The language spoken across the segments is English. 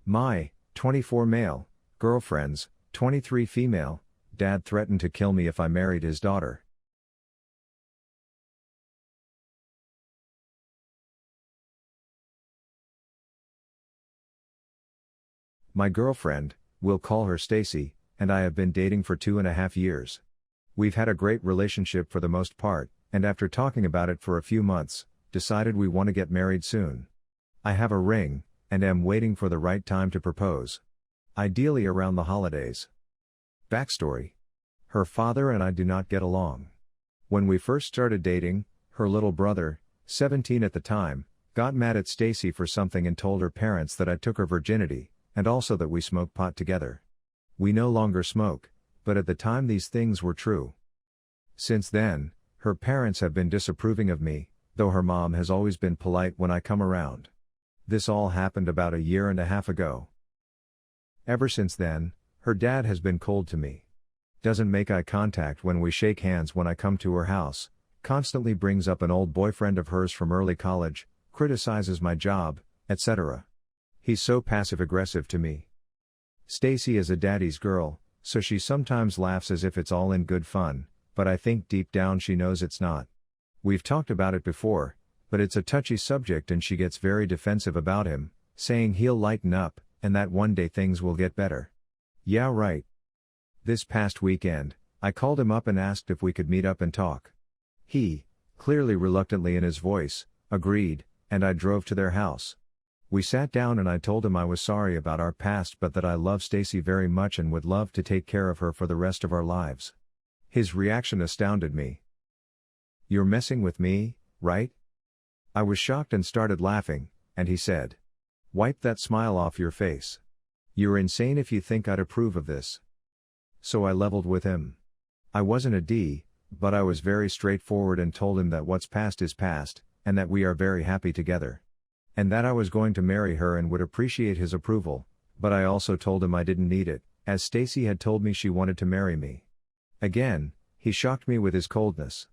My 24 male girlfriends, 23 female. Dad threatened to kill me if I married his daughter. My girlfriend, we'll call her Stacy, and I have been dating for 2.5 years. We've had a great relationship for the most part, and after talking about it for a few months, decided we want to get married soon. I have a ring, and am waiting for the right time to propose. Ideally around the holidays. Backstory. Her father and I do not get along. When we first started dating, her little brother, 17 at the time, got mad at Stacy for something and told her parents that I took her virginity, and also that we smoke pot together. We no longer smoke, but at the time these things were true. Since then, her parents have been disapproving of me, though her mom has always been polite when I come around. This all happened about 1.5 years ago. Ever since then, her dad has been cold to me. Doesn't make eye contact when we shake hands when I come to her house, constantly brings up an old boyfriend of hers from early college, criticizes my job, etc. He's so passive-aggressive to me. Stacy is a daddy's girl, so she sometimes laughs as if it's all in good fun, but I think deep down she knows it's not. We've talked about it before, but it's a touchy subject and she gets very defensive about him, saying he'll lighten up, and that one day things will get better. Yeah, right. This past weekend, I called him up and asked if we could meet up and talk. He, clearly reluctantly in his voice, agreed, and I drove to their house. We sat down and I told him I was sorry about our past but that I love Stacy very much and would love to take care of her for the rest of our lives. His reaction astounded me. "You're messing with me, right?" I was shocked and started laughing, and he said, "Wipe that smile off your face. You're insane if you think I'd approve of this." So I leveled with him. I wasn't a D, but I was very straightforward and told him that what's past is past, and that we are very happy together. And that I was going to marry her and would appreciate his approval, but I also told him I didn't need it, as Stacy had told me she wanted to marry me. Again, he shocked me with his coldness.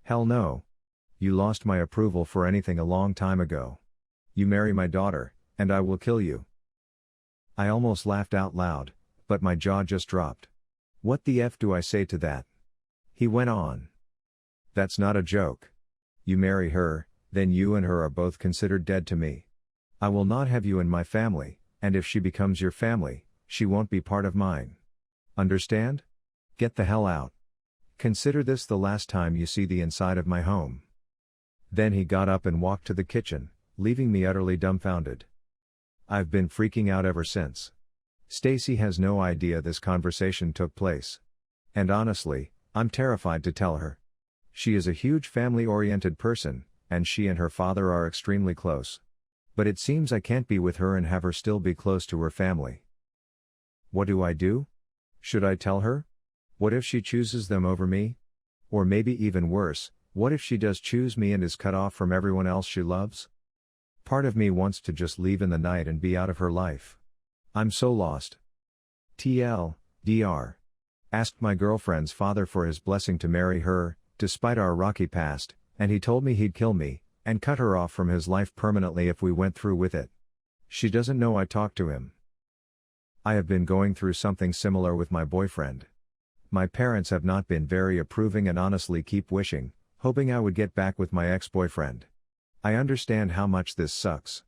"Hell no. You lost my approval for anything a long time ago. You marry my daughter, and I will kill you." I almost laughed out loud, but my jaw just dropped. What the F do I say to that? He went on. "That's not a joke. You marry her, then you and her are both considered dead to me. I will not have you in my family, and if she becomes your family, she won't be part of mine. Understand? Get the hell out. Consider this the last time you see the inside of my home." Then he got up and walked to the kitchen, leaving me utterly dumbfounded. I've been freaking out ever since. Stacy has no idea this conversation took place. And honestly, I'm terrified to tell her. She is a huge family-oriented person, and she and her father are extremely close. But it seems I can't be with her and have her still be close to her family. What do I do? Should I tell her? What if she chooses them over me? Or maybe even worse, what if she does choose me and is cut off from everyone else she loves? Part of me wants to just leave in the night and be out of her life. I'm so lost. TLDR. Asked my girlfriend's father for his blessing to marry her, despite our rocky past, and he told me he'd kill me, and cut her off from his life permanently if we went through with it. She doesn't know I talked to him. I have been going through something similar with my boyfriend. My parents have not been very approving and honestly keep wishing, hoping I would get back with my ex-boyfriend. I understand how much this sucks.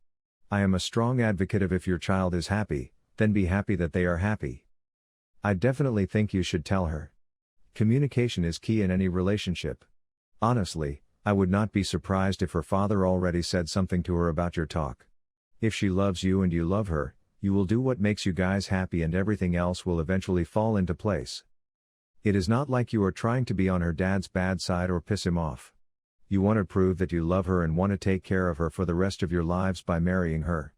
I am a strong advocate of if your child is happy, then be happy that they are happy. I definitely think you should tell her. Communication is key in any relationship. Honestly, I would not be surprised if her father already said something to her about your talk. If she loves you and you love her, you will do what makes you guys happy and everything else will eventually fall into place. It is not like you are trying to be on her dad's bad side or piss him off. You want to prove that you love her and want to take care of her for the rest of your lives by marrying her.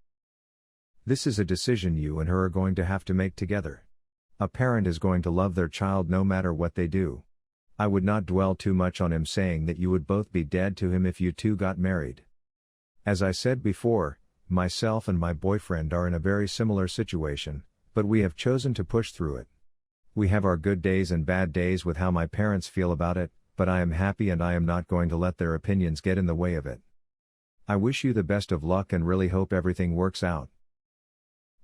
This is a decision you and her are going to have to make together. A parent is going to love their child no matter what they do. I would not dwell too much on him saying that you would both be dead to him if you two got married. As I said before, myself and my boyfriend are in a very similar situation, but we have chosen to push through it. We have our good days and bad days with how my parents feel about it, but I am happy and I am not going to let their opinions get in the way of it. I wish you the best of luck and really hope everything works out.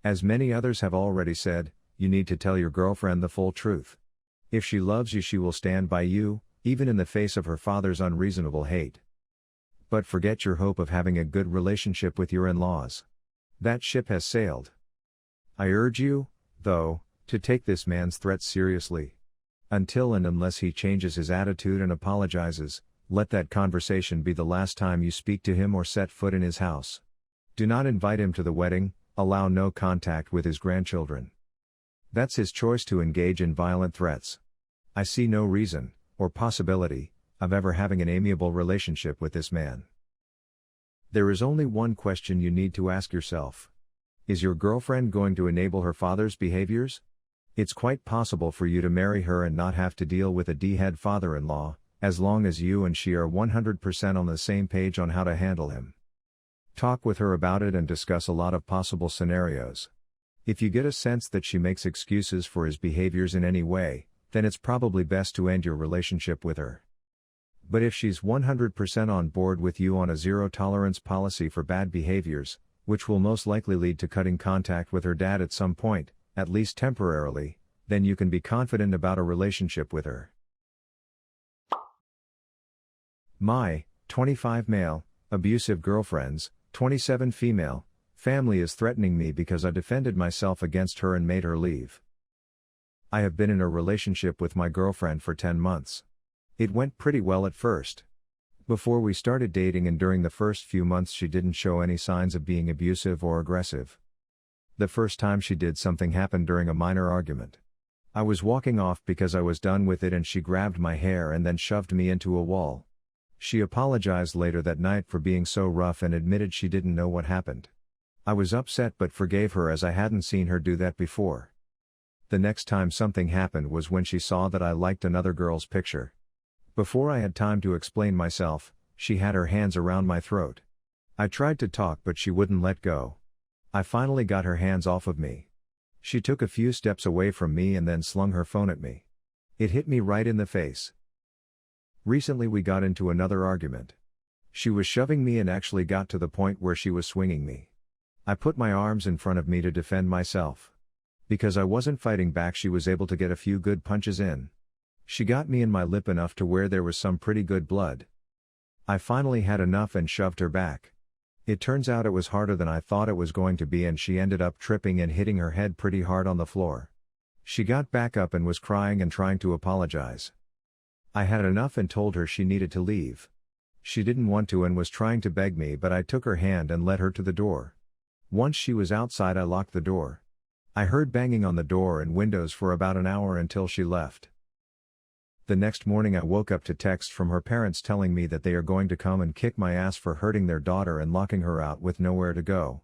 As many others have already said, you need to tell your girlfriend the full truth. If she loves you, she will stand by you, even in the face of her father's unreasonable hate. But forget your hope of having a good relationship with your in-laws. That ship has sailed. I urge you, though, to take this man's threats seriously. Until and unless he changes his attitude and apologizes, let that conversation be the last time you speak to him or set foot in his house. Do not invite him to the wedding, allow no contact with his grandchildren. That's his choice to engage in violent threats. I see no reason, or possibility, of ever having an amiable relationship with this man. There is only one question you need to ask yourself. Is your girlfriend going to enable her father's behaviors? It's quite possible for you to marry her and not have to deal with a D-head father-in-law, as long as you and she are 100% on the same page on how to handle him. Talk with her about it and discuss a lot of possible scenarios. If you get a sense that she makes excuses for his behaviors in any way, then it's probably best to end your relationship with her. But if she's 100% on board with you on a zero-tolerance policy for bad behaviors, which will most likely lead to cutting contact with her dad at some point, at least temporarily, then you can be confident about a relationship with her. My 25 male, abusive girlfriend's 27 female, family is threatening me because I defended myself against her and made her leave. I have been in a relationship with my girlfriend for 10 months. It went pretty well at first. Before we started dating and during the first few months she didn't show any signs of being abusive or aggressive. The first time she did something happened during a minor argument. I was walking off because I was done with it and she grabbed my hair and then shoved me into a wall. She apologized later that night for being so rough and admitted she didn't know what happened. I was upset but forgave her as I hadn't seen her do that before. The next time something happened was when she saw that I liked another girl's picture. Before I had time to explain myself, she had her hands around my throat. I tried to talk but she wouldn't let go. I finally got her hands off of me. She took a few steps away from me and then slung her phone at me. It hit me right in the face. Recently we got into another argument. She was shoving me and actually got to the point where she was swinging me. I put my arms in front of me to defend myself. Because I wasn't fighting back, she was able to get a few good punches in. She got me in my lip enough to where there was some pretty good blood. I finally had enough and shoved her back. It turns out it was harder than I thought it was going to be and she ended up tripping and hitting her head pretty hard on the floor. She got back up and was crying and trying to apologize. I had enough and told her she needed to leave. She didn't want to and was trying to beg me, but I took her hand and led her to the door. Once she was outside, I locked the door. I heard banging on the door and windows for about an hour until she left. The next morning I woke up to text from her parents telling me that they are going to come and kick my ass for hurting their daughter and locking her out with nowhere to go.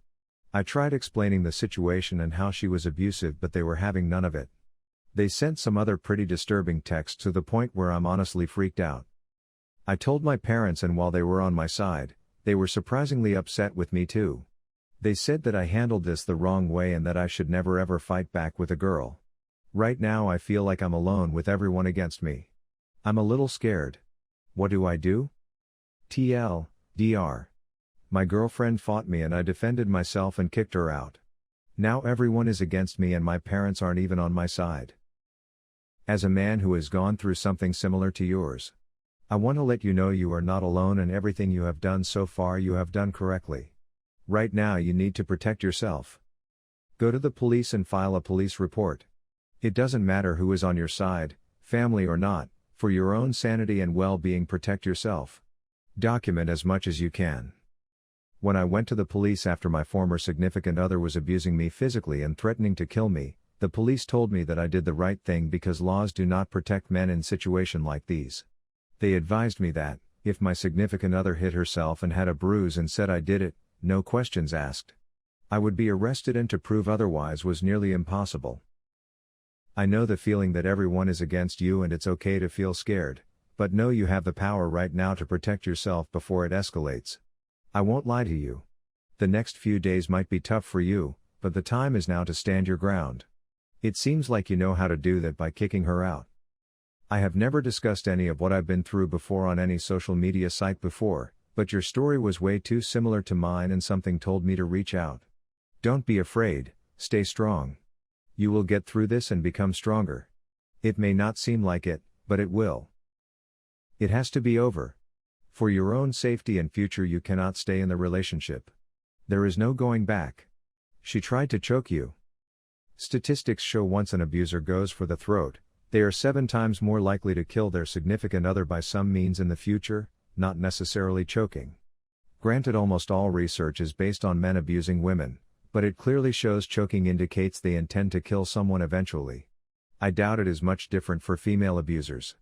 I tried explaining the situation and how she was abusive, but they were having none of it. They sent some other pretty disturbing texts to the point where I'm honestly freaked out. I told my parents and while they were on my side, they were surprisingly upset with me too. They said that I handled this the wrong way and that I should never ever fight back with a girl. Right now I feel like I'm alone with everyone against me. I'm a little scared. What do I do? TLDR. My girlfriend fought me and I defended myself and kicked her out. Now everyone is against me and my parents aren't even on my side. As a man who has gone through something similar to yours, I want to let you know you are not alone and everything you have done so far you have done correctly. Right now you need to protect yourself. Go to the police and file a police report. It doesn't matter who is on your side, family or not, for your own sanity and well-being protect yourself. Document as much as you can. When I went to the police after my former significant other was abusing me physically and threatening to kill me, the police told me that I did the right thing because laws do not protect men in situations like these. They advised me that, if my significant other hit herself and had a bruise and said I did it, no questions asked, I would be arrested and to prove otherwise was nearly impossible. I know the feeling that everyone is against you and it's okay to feel scared, but know you have the power right now to protect yourself before it escalates. I won't lie to you. The next few days might be tough for you, but the time is now to stand your ground. It seems like you know how to do that by kicking her out. I have never discussed any of what I've been through before on any social media site before, but your story was way too similar to mine and something told me to reach out. Don't be afraid, Stay strong. You will get through this and become stronger. It may not seem like it, but it will. It has to be over. For your own safety and future, you cannot stay in the relationship. There is no going back. She tried to choke you. Statistics show once an abuser goes for the throat, they are 7 times more likely to kill their significant other by some means in the future, not necessarily choking. Granted, almost all research is based on men abusing women, but it clearly shows choking indicates they intend to kill someone eventually. I doubt it is much different for female abusers.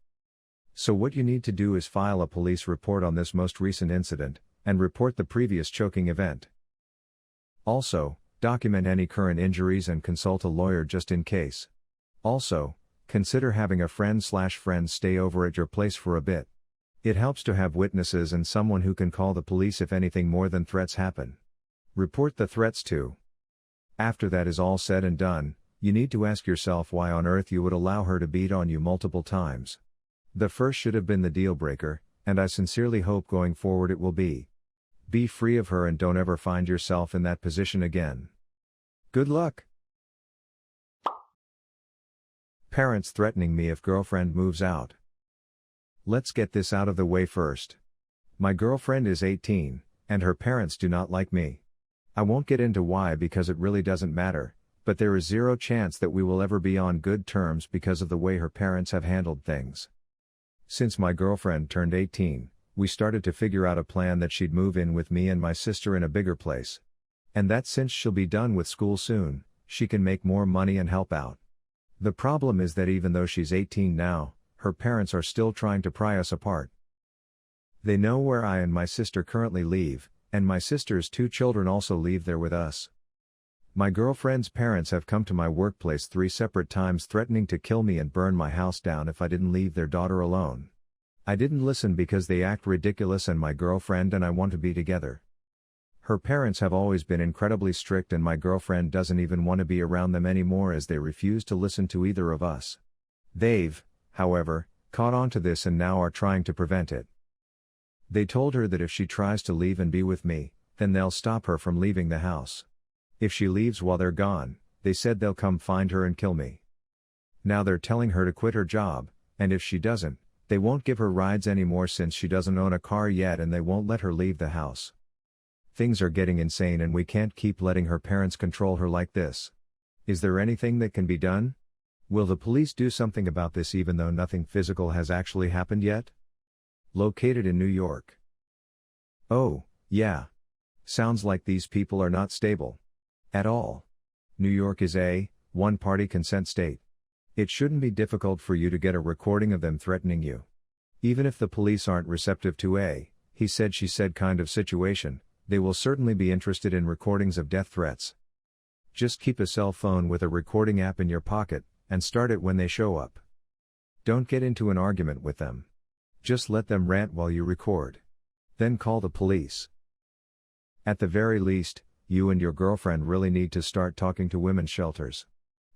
So what you need to do is file a police report on this most recent incident, and report the previous choking event. Also, document any current injuries and consult a lawyer just in case. Also, consider having a friend/friends stay over at your place for a bit. It helps to have witnesses and someone who can call the police if anything more than threats happen. Report the threats too. After that is all said and done, you need to ask yourself why on earth you would allow her to beat on you multiple times. The first should have been the deal breaker, and I sincerely hope going forward it will be. Be free of her and don't ever find yourself in that position again. Good luck. Parents threatening me if girlfriend moves out. Let's get this out of the way first. My girlfriend is 18, and her parents do not like me. I won't get into why because it really doesn't matter, but there is zero chance that we will ever be on good terms because of the way her parents have handled things. Since my girlfriend turned 18, we started to figure out a plan that she'd move in with me and my sister in a bigger place. And that since she'll be done with school soon, she can make more money and help out. The problem is that even though she's 18 now, her parents are still trying to pry us apart. They know where I and my sister currently live, and my sister's 2 children also live there with us. My girlfriend's parents have come to my workplace 3 separate times threatening to kill me and burn my house down if I didn't leave their daughter alone. I didn't listen because they act ridiculous and my girlfriend and I want to be together. Her parents have always been incredibly strict and my girlfriend doesn't even want to be around them anymore as they refuse to listen to either of us. They've, however, caught on to this and now are trying to prevent it. They told her that if she tries to leave and be with me, then they'll stop her from leaving the house. If she leaves while they're gone, they said they'll come find her and kill me. Now they're telling her to quit her job, and if she doesn't, they won't give her rides anymore since she doesn't own a car yet and they won't let her leave the house. Things are getting insane and we can't keep letting her parents control her like this. Is there anything that can be done? Will the police do something about this even though nothing physical has actually happened yet? Located in New York. Oh, yeah. Sounds like these people are not stable. At all. New York is a one-party consent state. It shouldn't be difficult for you to get a recording of them threatening you. Even if the police aren't receptive to a he said she said kind of situation, they will certainly be interested in recordings of death threats. Just keep a cell phone with a recording app in your pocket, and start it when they show up. Don't get into an argument with them. Just let them rant while you record. Then call the police. At the very least, you and your girlfriend really need to start talking to women's shelters.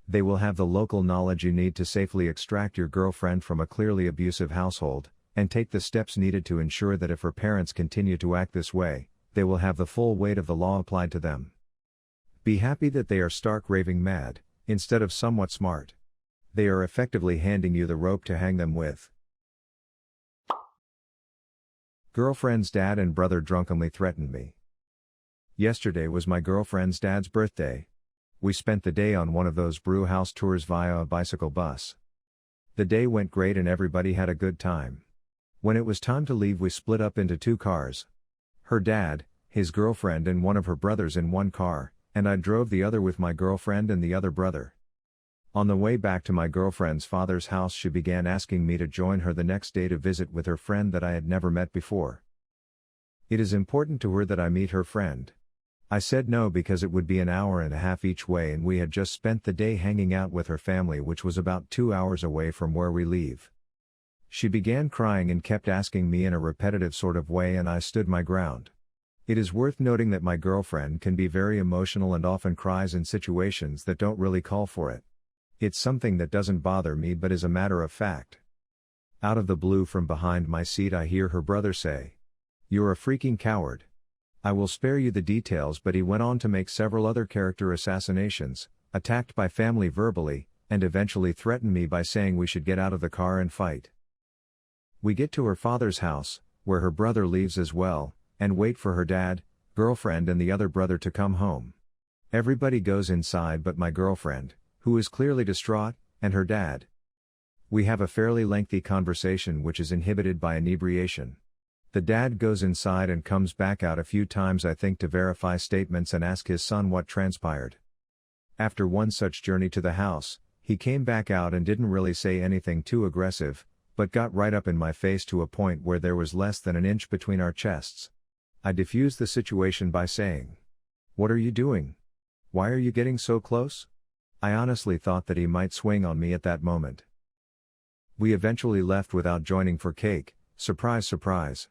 They will have the local knowledge you need to safely extract your girlfriend from a clearly abusive household, and take the steps needed to ensure that if her parents continue to act this way, they will have the full weight of the law applied to them. Be happy that they are stark raving mad, instead of somewhat smart. They are effectively handing you the rope to hang them with. Girlfriend's dad and brother drunkenly threatened me. Yesterday was my girlfriend's dad's birthday. We spent the day on one of those brew house tours via a bicycle bus. The day went great and everybody had a good time. When it was time to leave, we split up into 2 cars. Her dad, his girlfriend and one of her brothers in one car, and I drove the other with my girlfriend and the other brother. On the way back to my girlfriend's father's house, she began asking me to join her the next day to visit with her friend that I had never met before. It is important to her that I meet her friend. I said no because it would be an hour and a half each way and we had just spent the day hanging out with her family, which was about 2 hours away from where we live. She began crying and kept asking me in a repetitive sort of way and I stood my ground. It is worth noting that my girlfriend can be very emotional and often cries in situations that don't really call for it. It's something that doesn't bother me but is a matter of fact. Out of the blue from behind my seat I hear her brother say, "You're a freaking coward. I will spare you the details, but he went on to make several other character assassinations, attacked my family verbally, and eventually threatened me by saying we should get out of the car and fight. We get to her father's house, where her brother leaves as well, and wait for her dad, girlfriend and the other brother to come home. Everybody goes inside but my girlfriend, who is clearly distraught, and her dad. We have a fairly lengthy conversation which is inhibited by inebriation. The dad goes inside and comes back out a few times, I think to verify statements and ask his son what transpired. After one such journey to the house, he came back out and didn't really say anything too aggressive, but got right up in my face to a point where there was less than an inch between our chests. I diffused the situation by saying, "What are you doing? Why are you getting so close?" I honestly thought that he might swing on me at that moment. We eventually left without joining for cake, surprise surprise.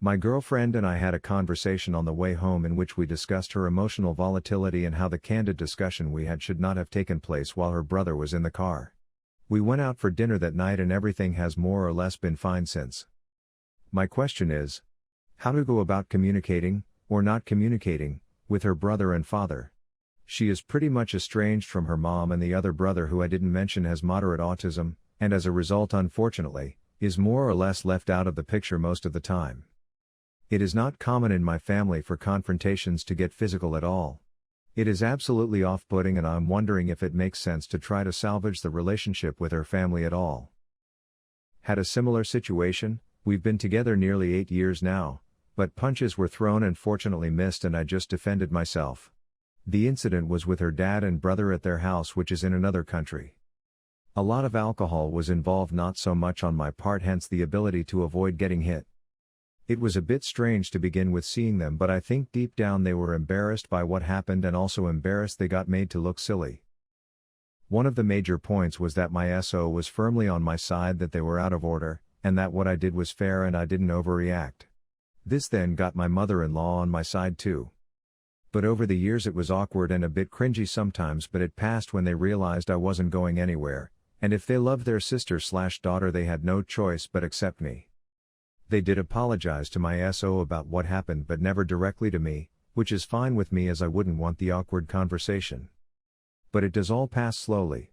My girlfriend and I had a conversation on the way home in which we discussed her emotional volatility and how the candid discussion we had should not have taken place while her brother was in the car. We went out for dinner that night and everything has more or less been fine since. My question is, how to go about communicating, or not communicating, with her brother and father. She is pretty much estranged from her mom, and the other brother, who I didn't mention, has moderate autism, and as a result, unfortunately, is more or less left out of the picture most of the time. It is not common in my family for confrontations to get physical at all. It is absolutely off-putting, and I'm wondering if it makes sense to try to salvage the relationship with her family at all. Had a similar situation. We've been together nearly 8 years now, but punches were thrown and fortunately missed, and I just defended myself. The incident was with her dad and brother at their house, which is in another country. A lot of alcohol was involved, not so much on my part, hence the ability to avoid getting hit. It was a bit strange to begin with seeing them, but I think deep down they were embarrassed by what happened and also embarrassed they got made to look silly. One of the major points was that my SO was firmly on my side, that they were out of order, and that what I did was fair and I didn't overreact. This then got my mother-in-law on my side too. But over the years it was awkward and a bit cringy sometimes, but it passed when they realized I wasn't going anywhere, and if they loved their sister/daughter they had no choice but accept me. They did apologize to my SO about what happened, but never directly to me, which is fine with me as I wouldn't want the awkward conversation. But it does all pass slowly.